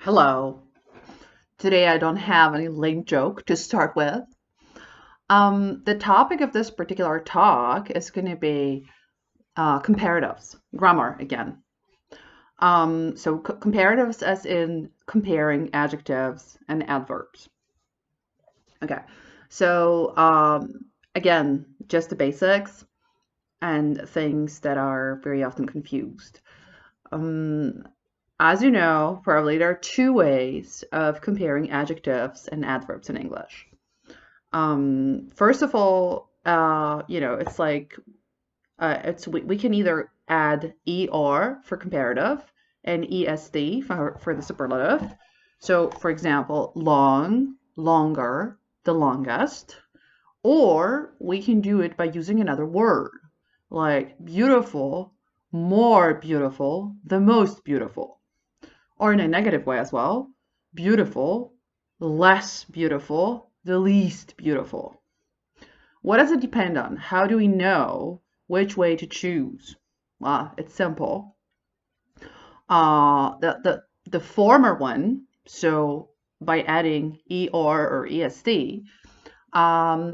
Hello. Today I don't have any lame joke to start with. The topic of this particular talk is going to be comparatives, grammar again. So comparatives as in comparing adjectives and adverbs. Okay. So again, just the basics and things that are very often confused. Um, as you know, probably there are two ways of comparing adjectives and adverbs in English. First of all, it's like we can either add er for comparative and est for the superlative. So, for example, long, longer, the longest, or we can do it by using another word like beautiful, more beautiful, the most beautiful, or in a negative way as well, beautiful, less beautiful, the least beautiful. What does it depend on? How do we know which way to choose? Well, it's simple. The former one, so by adding er or est,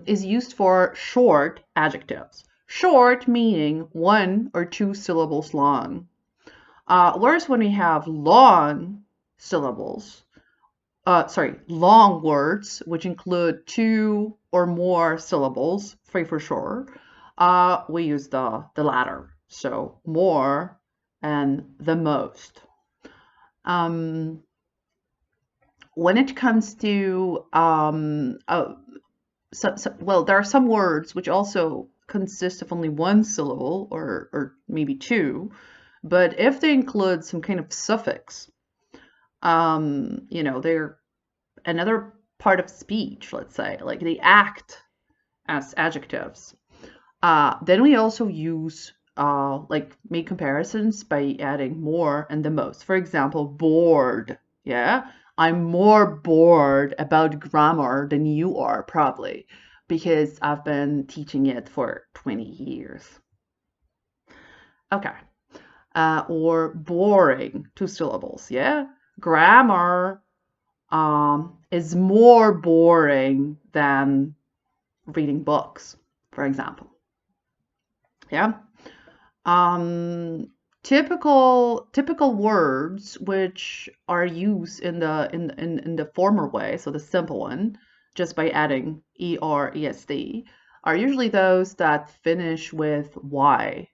is used for short adjectives. Short meaning one or two syllables long. Whereas when we have long syllables, long words, which include two or more syllables, three for sure, we use the latter. So more and the most. When it comes to, well, there are some words which also consist of only one syllable or maybe two, but if they include some kind of suffix, they're another part of speech, let's say, like they act as adjectives. Then we also use make comparisons by adding more and the most. For example, bored. Yeah, I'm more bored about grammar than you are probably because I've been teaching it for 20 years. Okay. Or boring, two syllables. Yeah, grammar is more boring than reading books, for example. Yeah. Typical words which are used in the former way, so the simple one, just by adding er est, are usually those that finish with y.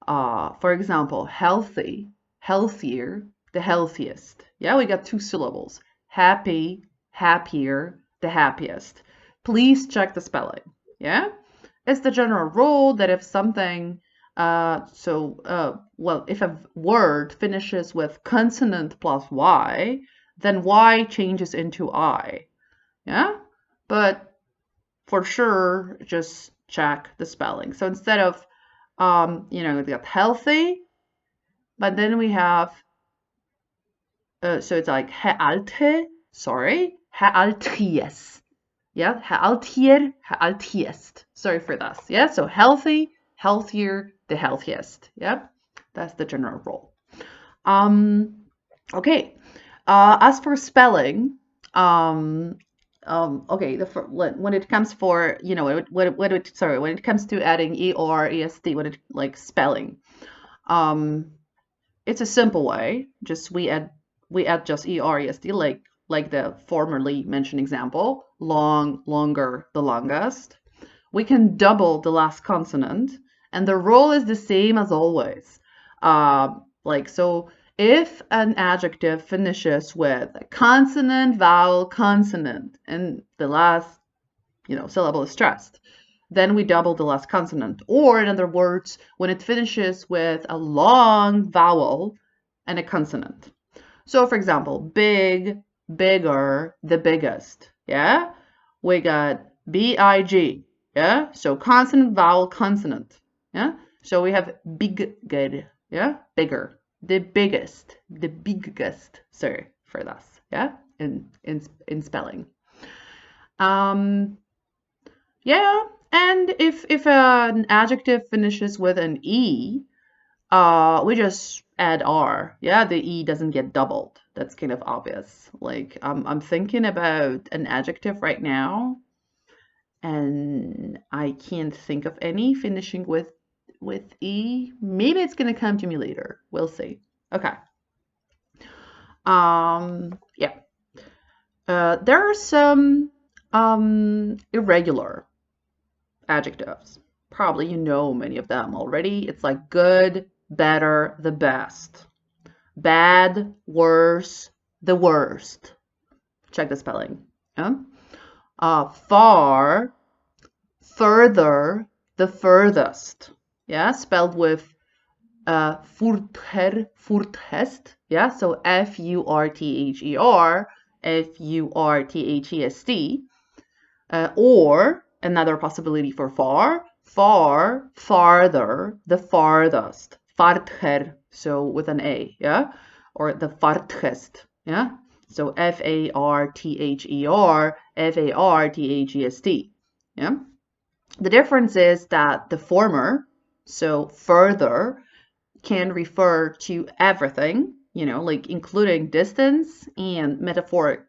For example, healthy, healthier, the healthiest. Yeah, we got two syllables. Happy, happier, the happiest. Please check the spelling. Yeah, it's the general rule that if something if a word finishes with consonant plus y, then y changes into I. Yeah? But for sure, just check the spelling. So instead of, we got healthy, but then we have, so it's like healte, sorry, healthiest. Yeah, healthiest. Sorry for this. Yeah, so healthy, healthier, the healthiest. Yeah, that's the general rule. Okay. As for spelling, okay, when it comes for when it comes to adding er est, when it like spelling, it's a simple way. Just we add just er est like the formerly mentioned example, long, longer, the longest. We can double the last consonant, and the rule is the same as always. So if an adjective finishes with a consonant, vowel, consonant, and the last, syllable is stressed, then we double the last consonant. Or in other words, when it finishes with a long vowel and a consonant. So for example, big, bigger, the biggest. Yeah? We got big. Yeah? So consonant, vowel, consonant. Yeah? So we have big, good. Yeah? Bigger. The biggest. The biggest. Sorry for this. Yeah? In spelling. Yeah. And if an adjective finishes with an E, we just add R. Yeah, the E doesn't get doubled. That's kind of obvious. Like I'm thinking about an adjective right now, and I can't think of any finishing with E. Maybe it's gonna come to me later. We'll see. Okay. Yeah. There are some irregular adjectives. Probably you know many of them already. It's like good, better, the best. Bad, worse, the worst. Check the spelling. Yeah? Far, further, the furthest. Yeah, spelled with furthest. Yeah, so Further, Furthest. Or another possibility for far, far, farther, the farthest. Farther, so with an A, yeah? Or the farthest, yeah? So Farther, yeah? The difference is that the former, so further, can refer to everything, like including distance and metaphorical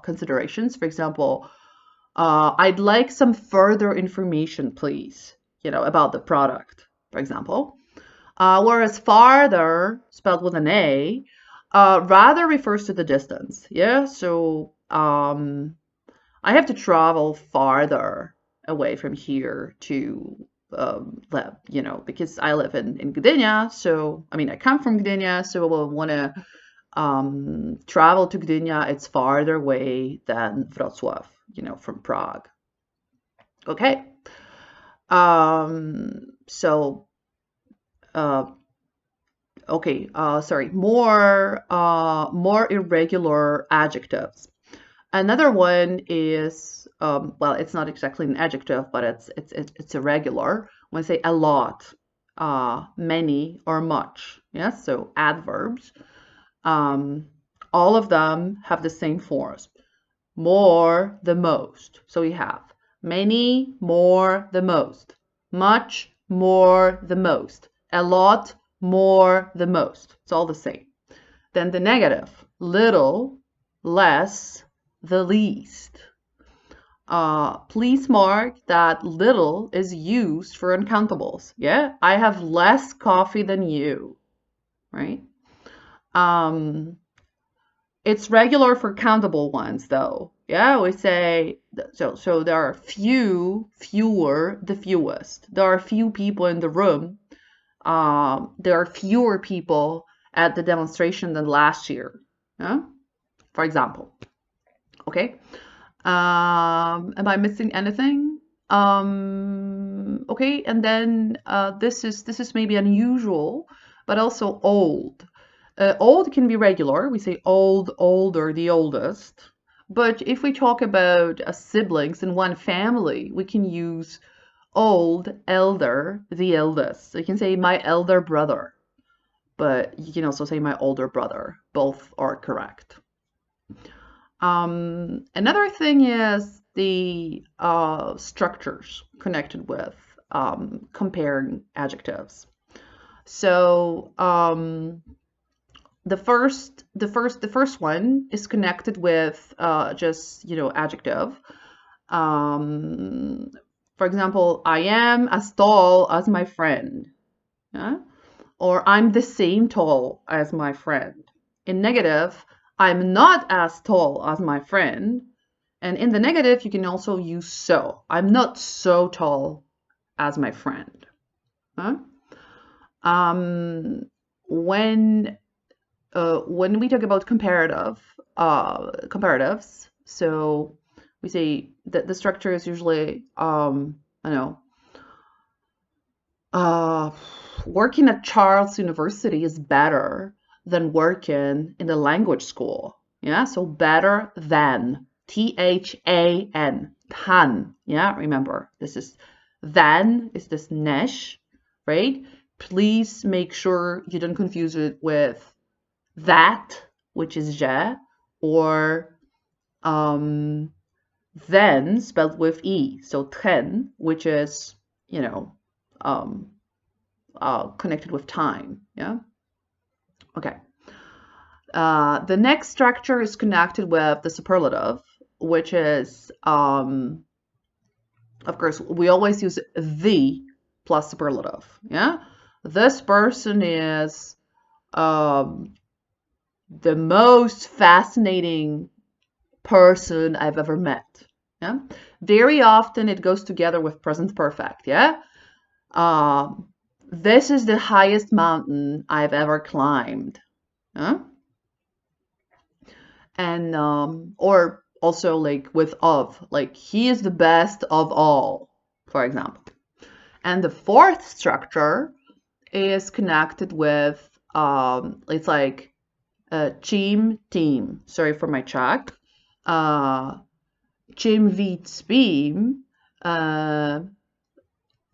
considerations. For example, I'd like some further information, please, about the product, for example. Whereas farther, spelled with an A, rather refers to the distance. Yeah, so I have to travel farther away from here to because I live in Gdynia. So I come from Gdynia, so I will want to travel to Gdynia. It's farther away than Wrocław, from Prague. Okay. So okay. Sorry. More irregular adjectives. Another one is it's not exactly an adjective, but it's irregular. When I say a lot, many, or much. Yes. So adverbs. All of them have the same forms. More, the most. So we have many, more, the most. Much, more, the most. A lot, more, the most. It's all the same. Then the negative, little, less, the least. Please mark that little is used for uncountables. Yeah, I have less coffee than you, right? It's regular for countable ones, though. Yeah, we say so there are fewer, the fewest. There are few people in the room. There are fewer people at the demonstration than last year. Yeah? For example. Okay. Am I missing anything? Okay, and then this is maybe unusual, but also old. Old can be regular. We say old, older, the oldest. But if we talk about siblings in one family, we can use old, elder, the eldest. So you can say my elder brother, but you can also say my older brother. Both are correct. Another thing is the structures connected with comparing adjectives. So the first one is connected with just adjective. For example, I am as tall as my friend, yeah? Or I'm the same tall as my friend. In negative, I'm not as tall as my friend. And in the negative, you can also use so. I'm not so tall as my friend. Huh? When we talk about comparatives, so we say that the structure is usually working at Charles University is better than working in the language school. Yeah, so better than. Than. Than. Yeah, remember, this is than is this nesh, right? Please make sure you don't confuse it with that, which is je, or then spelled with e. So ten, which is, connected with time. Yeah. Okay. The next structure is connected with the superlative, which is, of course, we always use the plus superlative. Yeah. This person is the most fascinating person I've ever met. Yeah. Very often it goes together with present perfect. Yeah. Um, this is the highest mountain I've ever climbed. Huh? And or also like with of, like he is the best of all, for example. And the fourth structure is connected with it's like team. Sorry for my Czech. Čím víc spím,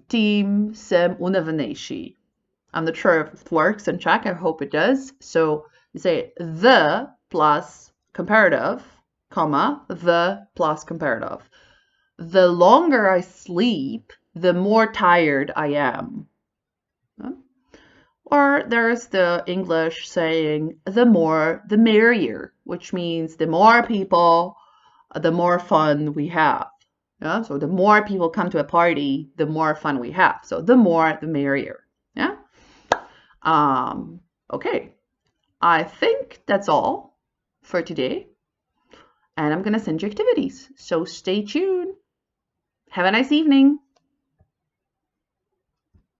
tím jsem unavenější. I'm not sure if it works in Czech. I hope it does. So you say the plus comparative, comma, the plus comparative. The longer I sleep, the more tired I am. Or there's the English saying, the more, the merrier, which means the more people, the more fun we have. Yeah? So the more people come to a party, the more fun we have. So the more, the merrier. Yeah. Okay. I think that's all for today. And I'm going to send you activities. So stay tuned. Have a nice evening.